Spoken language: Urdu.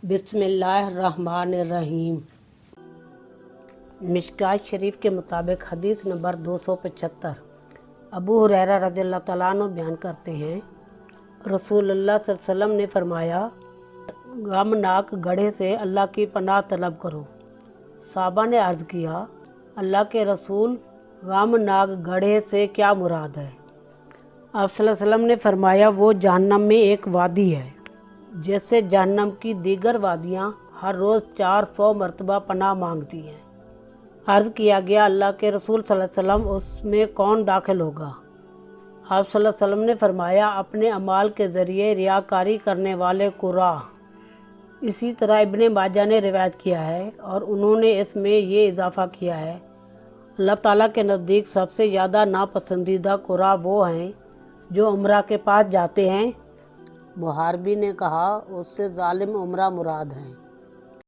بسم اللہ الرحمن الرحیم۔ مشکات شریف کے مطابق حدیث نمبر 275 ابو ہریرہ رضی اللہ تعالیٰ عنہ بیان کرتے ہیں، رسول اللہ صلی اللہ علیہ وسلم نے فرمایا، غمناک گڑھے سے اللہ کی پناہ طلب کرو۔ صحابہ نے عرض کیا، اللہ کے رسول، غمناک گڑھے سے کیا مراد ہے؟ آپ صلی اللہ علیہ وسلم نے فرمایا، وہ جہنم میں ایک وادی ہے، جیسے جہنم کی دیگر وادیاں ہر روز 400 مرتبہ پناہ مانگتی ہیں۔ عرض کیا گیا، اللہ کے رسول صلی اللہ علیہ وسلم، اس میں کون داخل ہوگا؟ آپ صلی اللہ علیہ وسلم نے فرمایا، اپنے اعمال کے ذریعے ریاکاری کرنے والے قراء۔ اسی طرح ابن ماجہ نے روایت کیا ہے اور انہوں نے اس میں یہ اضافہ کیا ہے، اللہ تعالیٰ کے نزدیک سب سے زیادہ ناپسندیدہ قراء وہ ہیں جو عمرہ کے پاس جاتے ہیں۔ محاربی نے کہا، اس سے ظالم عمرہ مراد ہیں۔